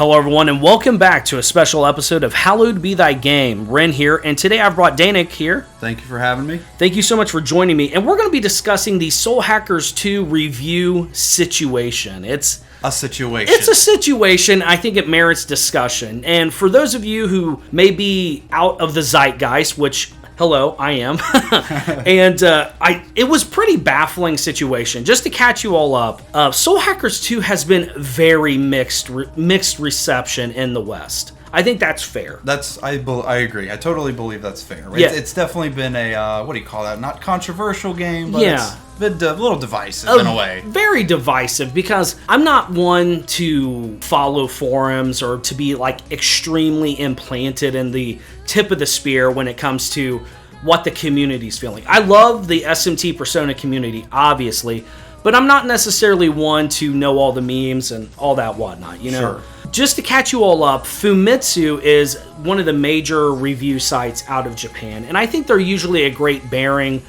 Hello everyone and welcome back to a special episode of Hallowed Be Thy Game. Ren here, and today I've brought Danik here. Thank you for having me. Thank you so much for joining me, and we're going to be discussing the Soul Hackers 2 review situation. It's a situation. I think it merits discussion, and for those of you who may be out of the zeitgeist, which... Hello, I am. And it was pretty baffling situation. Just to catch you all up, Soul Hackers 2 has been very mixed reception in the West. I think that's fair. I agree. I totally believe that's fair. Yeah. It's definitely been a, what do you call that? Not controversial game, but yeah. It's been a little divisive in a way. Very divisive, because I'm not one to follow forums or to be like extremely implanted in the tip of the spear when it comes to what the community's feeling. I love the SMT Persona community, obviously, but I'm not necessarily one to know all the memes and all that whatnot, you know? Sure. Just to catch you all up, Fumitsu is one of the major review sites out of Japan, and I think they're usually a great bearing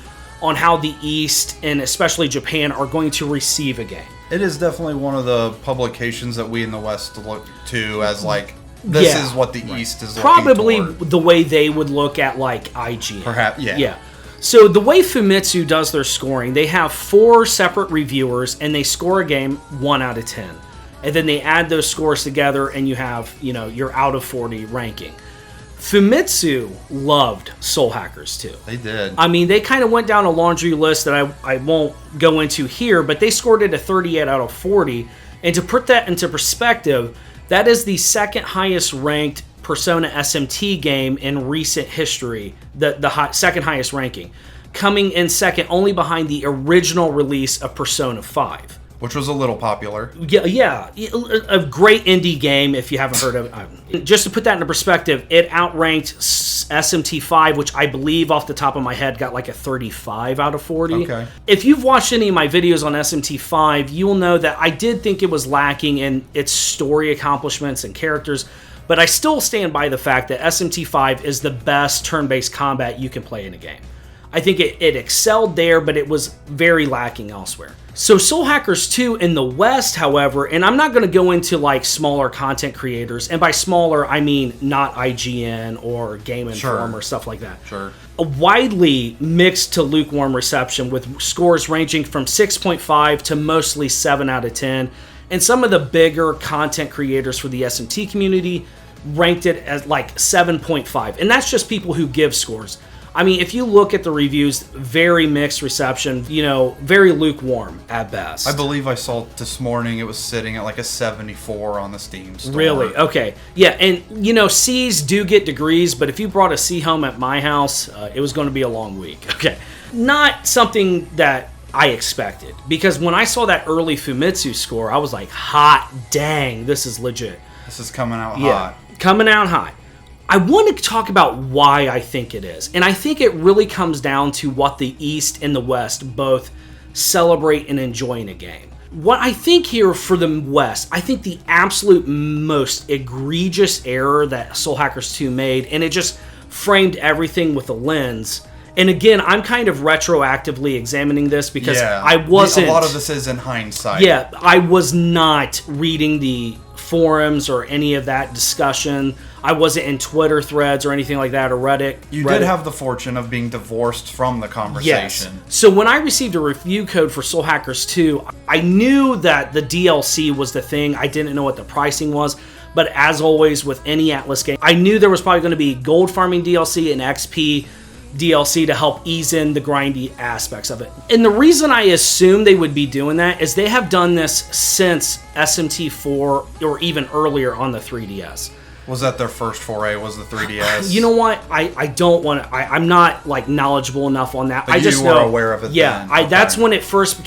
on how the East, and especially Japan, are going to receive a game. It is definitely one of the publications that we in the West look to as like, this is what the East is looking probably toward. The way they would look at like IGN. Perhaps, yeah. Yeah. So the way Fumitsu does their scoring, they have 4 separate reviewers, and they score a game 1 out of 10. And then they add those scores together, and you have, your out of 40 ranking. Fumitsu loved Soul Hackers 2. They did. I mean, they kind of went down a laundry list that I won't go into here, but they scored it a 38 out of 40. And to put that into perspective, that is the second highest ranked Persona SMT game in recent history, the second highest ranking, coming in second only behind the original release of Persona 5. Which was a little popular. Yeah, a great indie game if you haven't heard of it. Just to put that into perspective, it outranked SMT5, which I believe off the top of my head got like a 35 out of 40. Okay. If you've watched any of my videos on SMT5, you will know that I did think it was lacking in its story accomplishments and characters, but I still stand by the fact that SMT5 is the best turn-based combat you can play in a game. I think it excelled there, but it was very lacking elsewhere. So Soul Hackers 2 in the West, however, and I'm not going to go into like smaller content creators, and by smaller I mean not IGN or Game Informer or stuff like that. Sure. A widely mixed to lukewarm reception with scores ranging from 6.5 to mostly 7 out of 10. And some of the bigger content creators for the SMT community ranked it as like 7.5. And that's just people who give scores. I mean, if you look at the reviews, very mixed reception, very lukewarm at best. I believe I saw this morning it was sitting at like a 74 on the Steam store. Really? Okay. Yeah, and C's do get degrees, but if you brought a C home at my house, it was going to be a long week. Okay. Not something that I expected, because when I saw that early Fumitsu score, I was like, hot dang, this is legit. This is coming out hot. Coming out hot. I want to talk about why I think it is. And I think it really comes down to what the East and the West both celebrate and enjoy in a game. What I think here for the West, I think the absolute most egregious error that Soul Hackers 2 made, and it just framed everything with a lens. And again, I'm kind of retroactively examining this because I wasn't... A lot of this is in hindsight. Yeah, I was not reading the forums or any of that discussion. I wasn't in Twitter threads or anything like that, or Reddit. You did have the fortune of being divorced from the conversation. Yes. So when I received a review code for Soul Hackers 2, I knew that the DLC was the thing. I didn't know what the pricing was. But as always with any Atlus game, I knew there was probably going to be gold farming DLC and XP DLC to help ease in the grindy aspects of it. And the reason I assume they would be doing that is they have done this since SMT4 or even earlier on the 3DS. Was that their first foray, was the 3DS? You know what? I don't want to... I'm not like knowledgeable enough on that. But I just you were know, aware of it yeah, then. That's when it first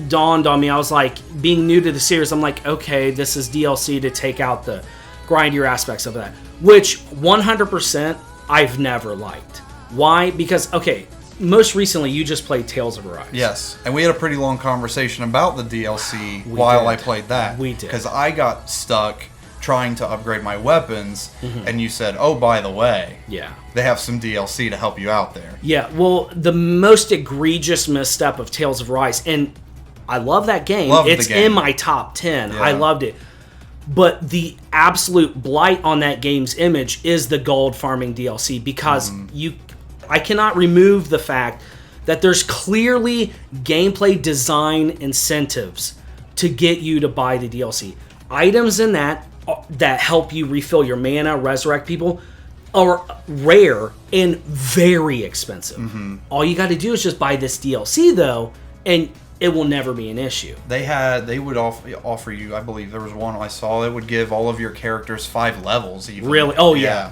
dawned on me. I was like, being new to the series, I'm like, okay, this is DLC to take out the grindier aspects of that. Which 100% I've never liked. Why? Because, okay, most recently you just played Tales of Arise. Yes, and we had a pretty long conversation about the DLC while I played that. We did. Because I got stuck trying to upgrade my weapons, and you said, oh, by the way, they have some DLC to help you out there. Yeah, well, the most egregious misstep of Tales of Arise, and I love that game. It's in my top 10. Yeah. I loved it. But the absolute blight on that game's image is the gold farming DLC, because I cannot remove the fact that there's clearly gameplay design incentives to get you to buy the DLC. Items in that help you refill your mana, resurrect people, are rare and very expensive. All you got to do is just buy this DLC, though, and it will never be an issue. They would offer you, I believe there was one I saw, it would give all of your characters 5 levels even. Really? Oh yeah.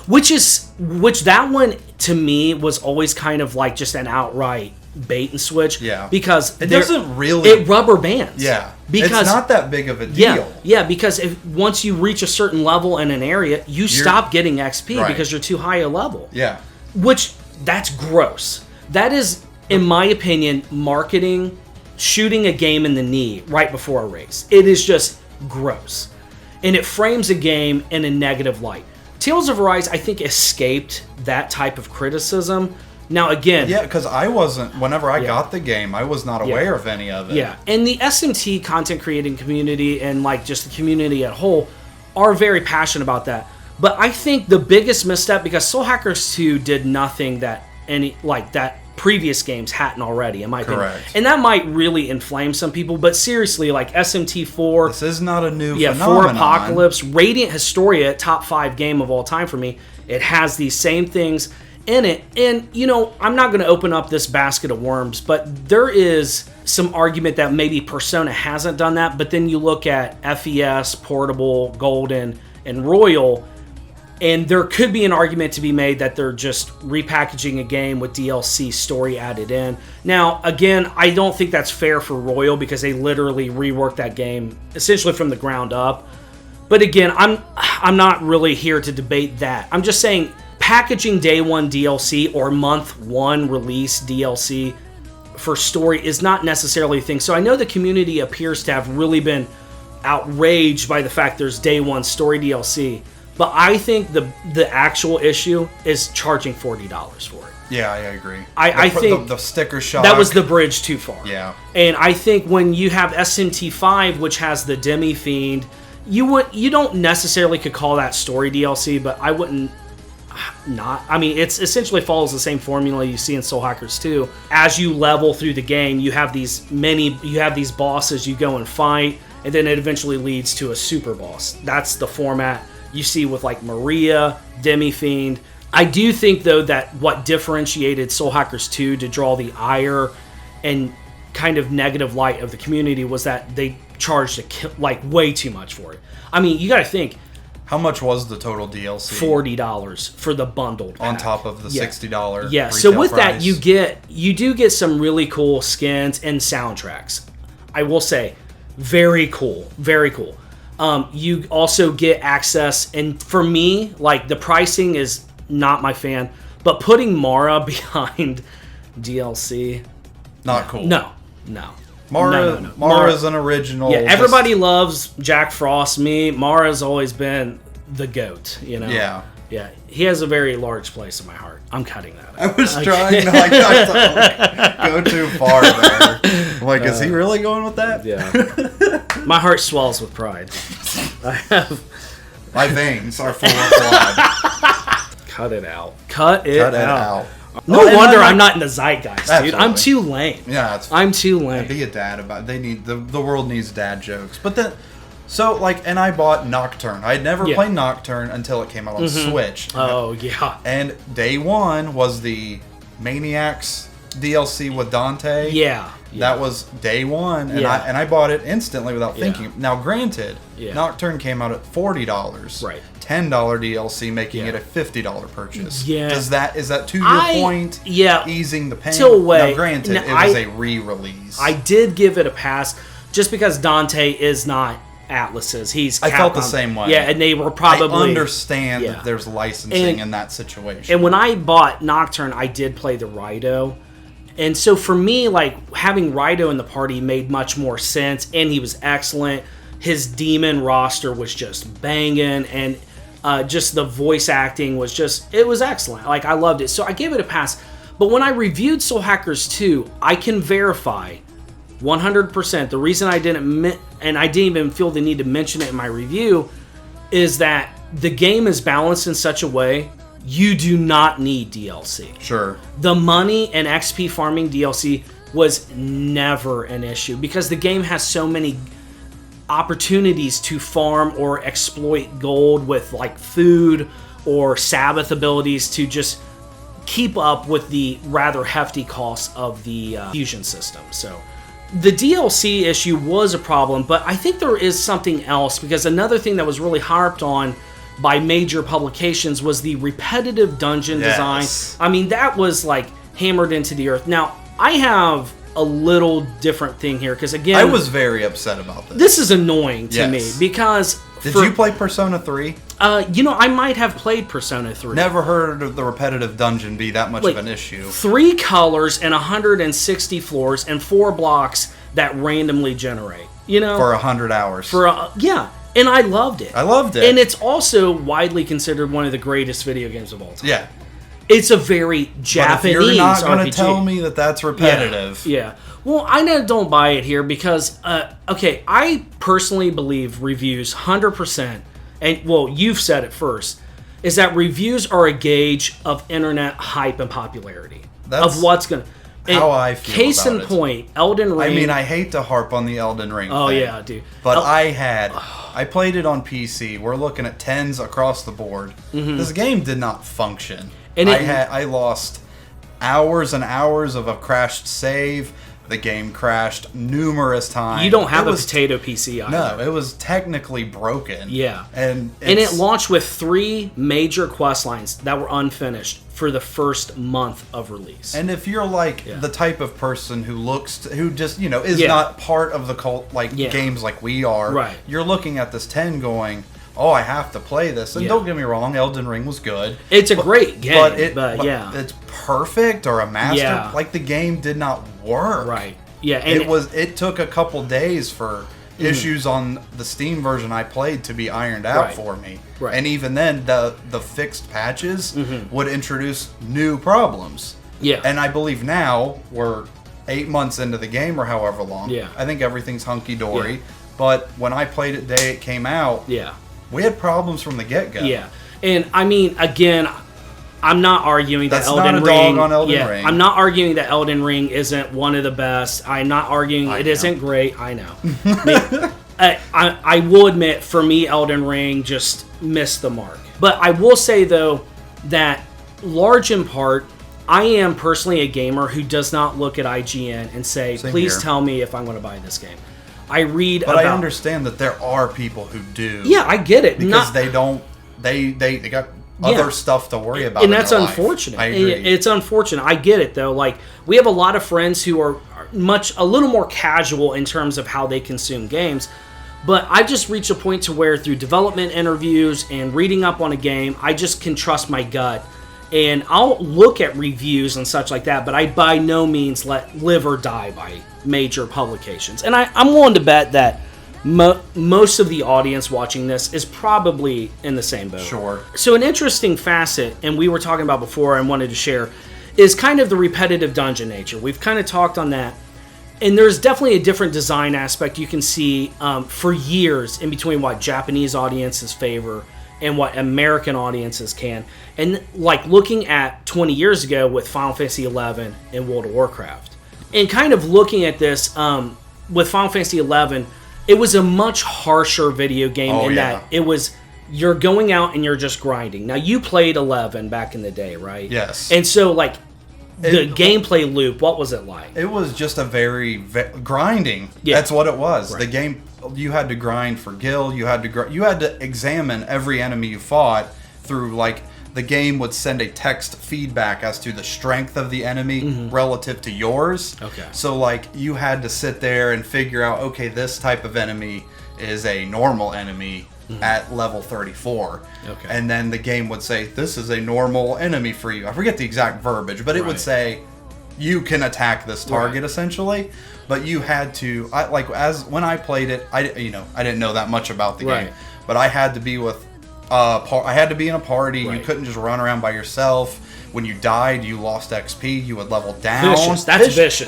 Which that one to me was always kind of like just an outright bait and switch. Yeah. Because it doesn't really, it rubber bands. Yeah. Because it's not that big of a deal. Yeah, because once you reach a certain level in an area, you're stop getting XP because you're too high a level. Yeah. Which, that's gross. That is, in my opinion, marketing, shooting a game in the knee right before a race. It is just gross. And it frames a game in a negative light. Tales of Arise, I think, escaped that type of criticism. Now, again... Yeah, because I wasn't... Whenever I got the game, I was not aware of any of it. Yeah, and the SMT content creating community and, like, just the community at whole are very passionate about that. But I think the biggest misstep, because Soul Hackers 2 did nothing that previous games hadn't already, in my opinion. Correct. And that might really inflame some people, but seriously, like SMT4... This is not a new phenomenon. 4 Apocalypse, Radiant Historia, top 5 game of all time for me. It has these same things in it. And, I'm not going to open up this basket of worms, but there is some argument that maybe Persona hasn't done that, but then you look at FES, Portable, Golden, and Royal, and there could be an argument to be made that they're just repackaging a game with DLC story added in. Now, again, I don't think that's fair for Royal because they literally reworked that game essentially from the ground up. But again, I'm not really here to debate that. I'm just saying packaging day one DLC or month one release DLC for story is not necessarily a thing. So I know the community appears to have really been outraged by the fact there's day one story DLC. But I think the actual issue is charging $40 for it. Yeah, I agree. I think the sticker shock, that was the bridge too far. Yeah. And I think when you have SMT5, which has the Demi Fiend, you don't necessarily could call that story DLC, but I wouldn't not. I mean, it's essentially follows the same formula you see in Soul Hackers 2. As you level through the game, you have these bosses you go and fight, and then it eventually leads to a super boss. That's the format you see with like Maria, Demi Fiend. I do think though that what differentiated Soul Hackers 2 to draw the ire and kind of negative light of the community was that they charged like way too much for it. I mean, you got to think. How much was the total DLC? $40 for the bundled pack. On top of the $60 Yeah, so with price. that you do get some really cool skins and soundtracks. I will say, very cool, very cool. You also get access, and for me, like the pricing is not my fan, but putting Mara behind DLC, not cool. No. Mara's an original. Yeah, everybody loves Jack Frost. Mara's always been the GOAT. Yeah. He has a very large place in my heart. I'm cutting that out. I was trying to go too far there. I'm like, is he really going with that? Yeah. My heart swells with pride. My veins are full of blood. Cut it out. Cut it out. No Oh, wonder I'm not in the zeitgeist, dude. Absolutely. I'm too lame. Yeah, I'm too lame. Be a dad about it. They need the world needs dad jokes. But then, and I bought Nocturne. I had never played Nocturne until it came out on Switch. Oh yeah. And day one was the Maniacs DLC with Dante. Yeah. That was day one, and I bought it instantly without thinking. Now, granted, Nocturne came out at $40. Right. $10 DLC, making it a $50 purchase. Yeah. Is that to your point? Yeah. Easing the pain. Now, granted, it was a re-release. I did give it a pass, just because Dante is not Atlus's. He's Capcom. I felt the same way. Yeah, and they were probably. I understand that there's licensing in that situation. And when I bought Nocturne, I did play the Raito. And so for me, like, having Raito in the party made much more sense, and he was excellent. His demon roster was just banging, and just the voice acting was it was excellent. Like, I loved it. So I gave it a pass. But when I reviewed Soul Hackers 2, I can verify 100% the reason I didn't and I didn't even feel the need to mention it in my review, is that the game is balanced in such a way you do not need DLC. Sure. The money and XP farming DLC was never an issue because the game has so many opportunities to farm or exploit gold with like food or Sabbath abilities to just keep up with the rather hefty costs of the fusion system. So the DLC issue was a problem, but I think there is something else, because another thing that was really harped on by major publications was the repetitive dungeon design. I mean, that was like hammered into the earth. Now, I have a little different thing here, because again, I was very upset about this. This is annoying to me because... Did you play Persona 3? I might have played Persona 3. Never heard of the repetitive dungeon be that much of an issue. 3 colors and 160 floors and 4 blocks that randomly generate. For 100 hours. And I loved it. I loved it. And it's also widely considered one of the greatest video games of all time. Yeah. It's a very Japanese RPG. But if you're not going to tell me that that's repetitive. Yeah. Well, I don't buy it here because, I personally believe reviews 100%, and, well, you've said it first, is that reviews are a gauge of internet hype and popularity. That's of what's going to... How I feel case about in point, Elden Ring... I mean, I hate to harp on the Elden Ring thing. Yeah, dude. But I played it on PC. We're looking at 10s across the board. Mm-hmm. This game did not function. And I lost hours and hours of a crashed save. The game crashed numerous times. You don't have a potato PC either. No, it was technically broken. Yeah. And it launched with 3 major quest lines that were unfinished for the first month of release. And if you're like the type of person who just, is not part of the cult, games like we are, right. You're looking at this 10 going, oh, I have to play this. And don't get me wrong, Elden Ring was good. It's a great game, but it's perfect or a master. Yeah. Like, the game did not work. Right. Yeah. And it took a couple days for issues on the Steam version I played to be ironed out for me. Right. And even then, the fixed patches would introduce new problems. Yeah. And I believe now we're 8 months into the game or however long. Yeah. I think everything's hunky-dory. Yeah. But when I played it the day it came out... Yeah. We had problems from the get-go. Yeah. And, I mean, again, I'm not arguing that Elden Ring... That's not a dog on Elden Ring. I'm not arguing that Elden Ring isn't one of the best. I'm not arguing it isn't great. I know. I will admit, for me, Elden Ring just missed the mark. But I will say, though, that large in part, I am personally a gamer who does not look at IGN and say, please tell me if I'm going to buy this game. I read but I understand that there are people who do. Yeah, I get it. Because they don't... They got other stuff to worry about. And that's unfortunate. I agree. It's unfortunate. I get it, though. Like, we have a lot of friends who are a little more casual in terms of how they consume games. But I've just reached a point to where through development interviews and reading up on a game, I just can trust my gut. And I'll look at reviews and such like that, but I by no means live or die by major publications. And I'm willing to bet that most of the audience watching this is probably in the same boat. Sure. So an interesting facet, and we were talking about before and wanted to share, is kind of the repetitive dungeon nature. We've kind of talked on that. And there's definitely a different design aspect you can see for years in between what Japanese audiences favor and what American audiences can. And like looking at 20 years ago with Final Fantasy XI and World of Warcraft. And kind of looking at this with Final Fantasy XI, it was a much harsher video game that it was, you're going out and you're just grinding. Now, you played 11 back in the day, right? Yes. And so, like, the gameplay loop, what was it like? It was just a very grinding. Yeah. That's what it was. Right. The game, you had to grind for gil. You had to examine every enemy you fought through, like, the game would send a text feedback as to the strength of the enemy relative to yours. Okay. So, like, you had to sit there and figure out, okay, this type of enemy is a normal enemy at level 34. Okay. And then the game would say, this is a normal enemy for you. I forget the exact verbiage, but it would say, you can attack this target, essentially. But you had to, when I played it, I didn't know that much about the game. But I had to be with... I had to be in a party. You couldn't just run around by yourself. when you died, you lost XP. You would level down. Vicious. That's vicious.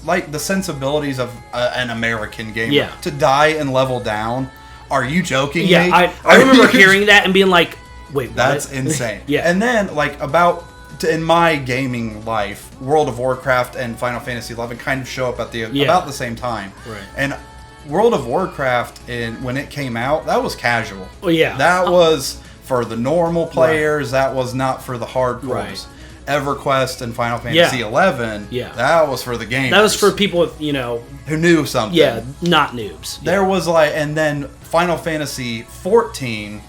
Like the sensibilities of an American gamer. Yeah. To die and level down. Are you joking? Yeah, me? I remember hearing that and being like, wait, what? That's insane. Yeah. And then, like, in my gaming life, World of Warcraft and Final Fantasy XI kind of show up at about the same time. Right. And World of Warcraft, when it came out, that was casual. Oh, yeah. That was for the normal players. Right. That was not for the hardcores. Right. EverQuest and Final Fantasy XI, that was for the gamers. That was for people, who knew something. Yeah, not noobs. There was and then Final Fantasy XIV,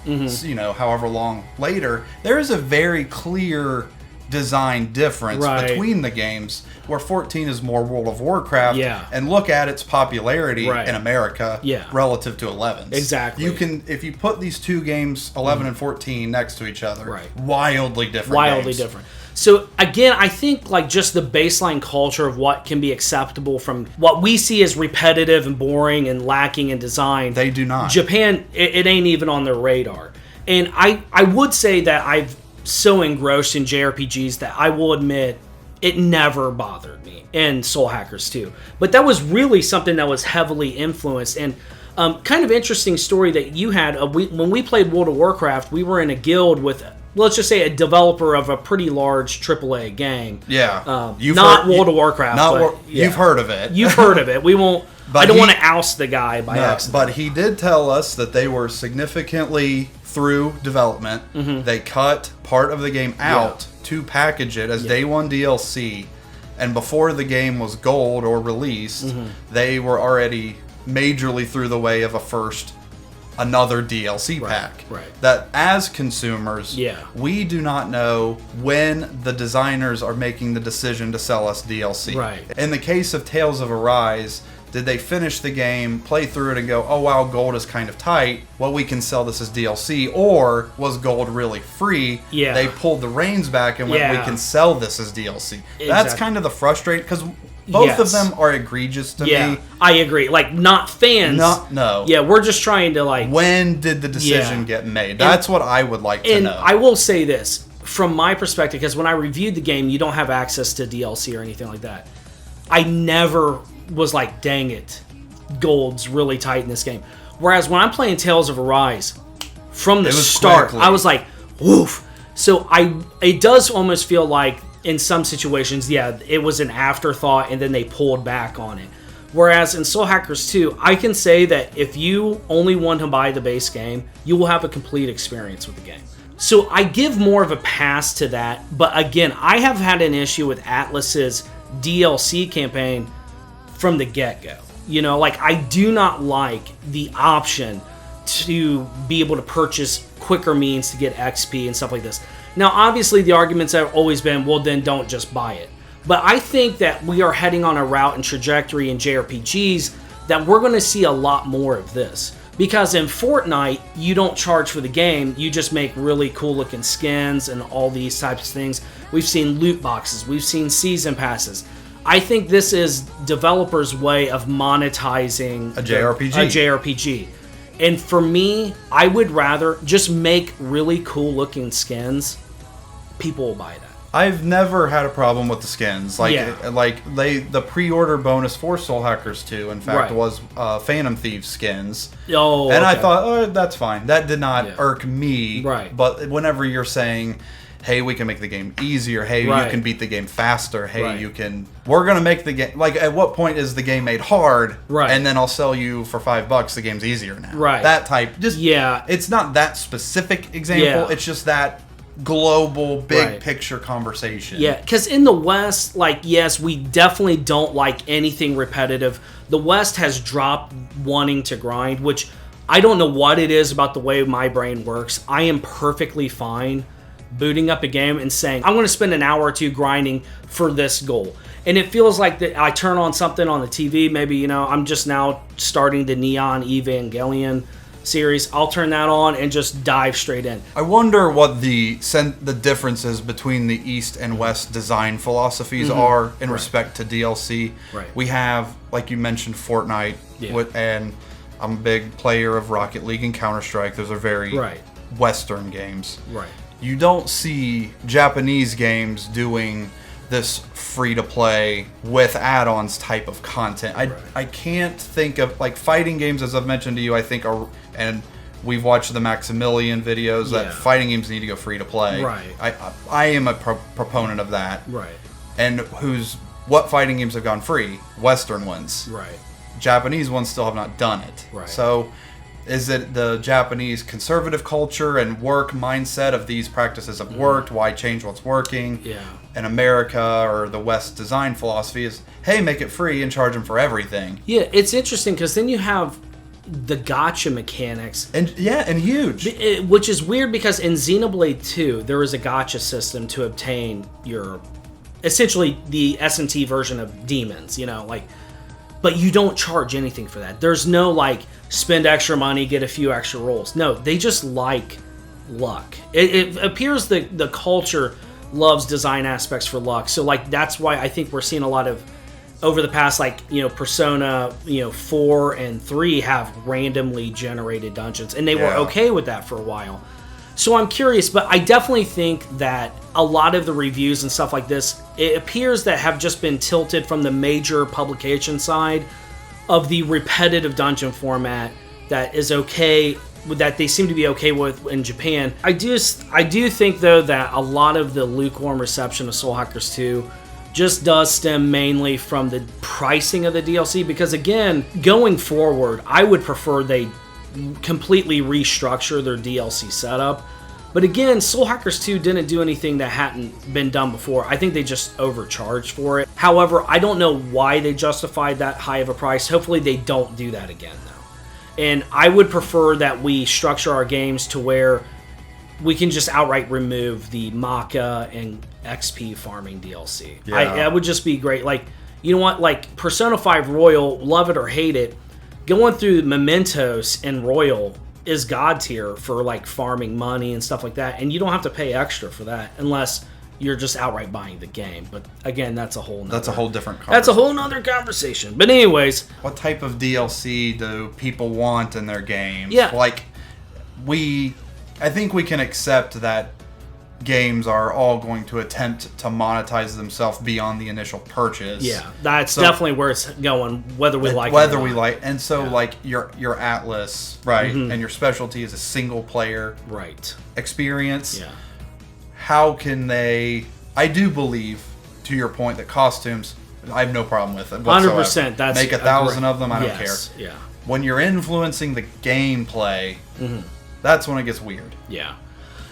however long later, there is a very clear design difference between the games, where 14 is more World of Warcraft, and look at its popularity in America relative to 11. Exactly. You can, if you put these two games, 11 and 14, next to each other, wildly different games. So again, I think like just the baseline culture of what can be acceptable from what we see as repetitive and boring and lacking in design. They do not. Japan, it ain't even on their radar. And I would say that I've so engrossed in JRPGs that I will admit it never bothered me. And Soul Hackers too. But that was really something that was heavily influenced. And kind of interesting story that you had. When we played World of Warcraft, we were in a guild with, let's just say, a developer of a pretty large AAA game. Yeah. Not World of Warcraft. You've heard of it. You've heard of it. We won't. I don't want to oust the guy by accident. But he did tell us that they were significantly through development. Mm-hmm. They cut part of the game out to package it as day one DLC. And before the game was gold or released, they were already majorly through the way of another DLC pack. Right. That as consumers, we do not know when the designers are making the decision to sell us DLC. Right. In the case of Tales of Arise, did they finish the game, play through it, and go, oh wow, gold is kind of tight, well, we can sell this as DLC? Or was gold really free? Yeah. They pulled the reins back and went, we can sell this as DLC. Exactly. That's kind of the frustrating, because both of them are egregious to me. I agree. Like, not fans. No. Yeah, we're just trying to, like... When did the decision get made? That's what I would like to know. And I will say this, from my perspective, because when I reviewed the game, you don't have access to DLC or anything like that. I never was like, dang it, gold's really tight in this game. Whereas when I'm playing Tales of Arise, from the start, I was like, woof. So it does almost feel like, in some situations, it was an afterthought and then they pulled back on it. Whereas in Soul Hackers 2, I can say that if you only want to buy the base game, you will have a complete experience with the game. So I give more of a pass to that. But again, I have had an issue with Atlus's DLC campaign from the get-go. I do not like the option to be able to purchase quicker means to get XP and stuff like this. Now, obviously, the arguments have always been, well, then don't just buy it. But I think that we are heading on a route and trajectory in JRPGs that we're going to see a lot more of this. Because in Fortnite, you don't charge for the game, you just make really cool looking skins and all these types of things. We've seen loot boxes, we've seen season passes. I think this is developers' way of monetizing a JRPG. And for me, I would rather just make really cool looking skins. People will buy that. I've never had a problem with the skins. The pre-order bonus for Soul Hackers 2, in fact, was Phantom Thieves skins. Oh, and I thought, that's fine. That did not irk me. Right. But whenever you're saying, hey, we can make the game easier. Hey, you can beat the game faster. Hey, we're going to make the game... Like, at what point is the game made hard? Right. And then I'll sell you for $5 the game's easier now. Right. That type. It's not that specific example. Yeah. It's just that global, big picture conversation. Yeah, because in the West, yes, we definitely don't like anything repetitive. The West has dropped wanting to grind, which I don't know what it is about the way my brain works. I am perfectly fine booting up a game and saying, I'm going to spend an hour or two grinding for this goal. And it feels like that I turn on something on the TV. Maybe, I'm just now starting the Neon Evangelion series. I'll turn that on and just dive straight in. I wonder what the differences between the East and West design philosophies are in respect to DLC. Right. We have, like you mentioned, Fortnite, and I'm a big player of Rocket League and Counter-Strike. Those are very Western games. Right. you don't see Japanese games doing this free-to-play with add-ons type of content. I can't think of, like, fighting games, as I've mentioned to you, I think are, and we've watched the Maximilian videos, that fighting games need to go free-to-play. Right. I am a proponent of that. Right. And what fighting games have gone free? Western ones. Right. Japanese ones still have not done it. Right. So is it the Japanese conservative culture and work mindset of these practices have worked? Why change what's working? Yeah. In America, or the West design philosophy is, hey, make it free and charge them for everything. Yeah, it's interesting because then you have the gacha mechanics. And huge. Which is weird because in Xenoblade 2, there was a gacha system to obtain your, essentially the SMT version of demons, but you don't charge anything for that. There's no, like, spend extra money, get a few extra rolls. No, they just like luck. It appears that the culture loves design aspects for luck. So, like, that's why I think we're seeing a lot of, over the past, like, Persona, 4 and 3 have randomly generated dungeons. And they were okay with that for a while. So I'm curious, but I definitely think that a lot of the reviews and stuff like this, it appears that have just been tilted from the major publication side of the repetitive dungeon format that is okay, that they seem to be okay with in Japan. I do think, though, that a lot of the lukewarm reception of Soul Hackers 2 just does stem mainly from the pricing of the DLC, because, again, going forward, I would prefer they completely restructure their DLC setup. But again, Soul Hackers 2 didn't do anything that hadn't been done before. I think they just overcharged for it. However, I don't know why they justified that high of a price. Hopefully they don't do that again, though. And I would prefer that we structure our games to where we can just outright remove the Maka and XP farming DLC. Yeah. That would just be great. Like, you know what? Like, Persona 5 Royal, love it or hate it, going through Mementos and Royal is god tier for, like, farming money and stuff like that, and you don't have to pay extra for that unless you're just outright buying the game. But again, that's a whole different conversation. That's a whole nother conversation. But anyways, what type of DLC do people want in their games? Yeah, like, I think we can accept that games are all going to attempt to monetize themselves beyond the initial purchase. Yeah, that's definitely where it's going, whether we like it or not. And so, like, your Atlus, right, and your specialty is a single player experience. Yeah. How can they? I do believe, to your point, that costumes, I have no problem with it. 100%. That's make 1,000 of them. I don't care. Yeah. When you're influencing the gameplay, that's when it gets weird. Yeah.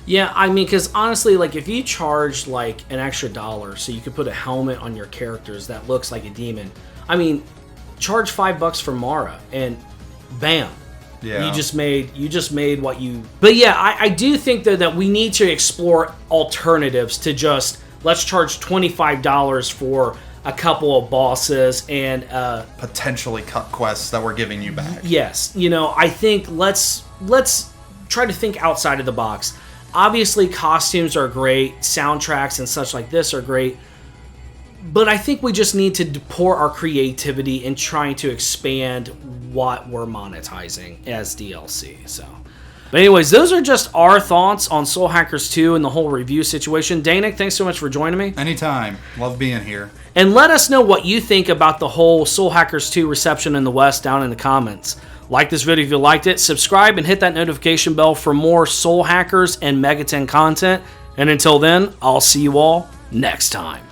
Yeah, I mean, because honestly, like, if you charge, like, an extra $1 so you could put a helmet on your characters that looks like a demon, I mean, charge $5 for Mara, and bam. Yeah. You just made what you... But yeah, I do think, though, that we need to explore alternatives to just, let's charge $25 for a couple of bosses and... potentially cut quests that we're giving you back. Yes. I think let's try to think outside of the box. Obviously, costumes are great, soundtracks and such like this are great, but I think we just need to pour our creativity in trying to expand what we're monetizing as DLC. So, but anyways, those are just our thoughts on Soul Hackers 2 and the whole review situation. Danik, thanks so much for joining me. Anytime. Love being here. And let us know what you think about the whole Soul Hackers 2 reception in the West down in the comments. Like this video if you liked it, subscribe and hit that notification bell for more Soul Hackers and Megaten content. And until then, I'll see you all next time.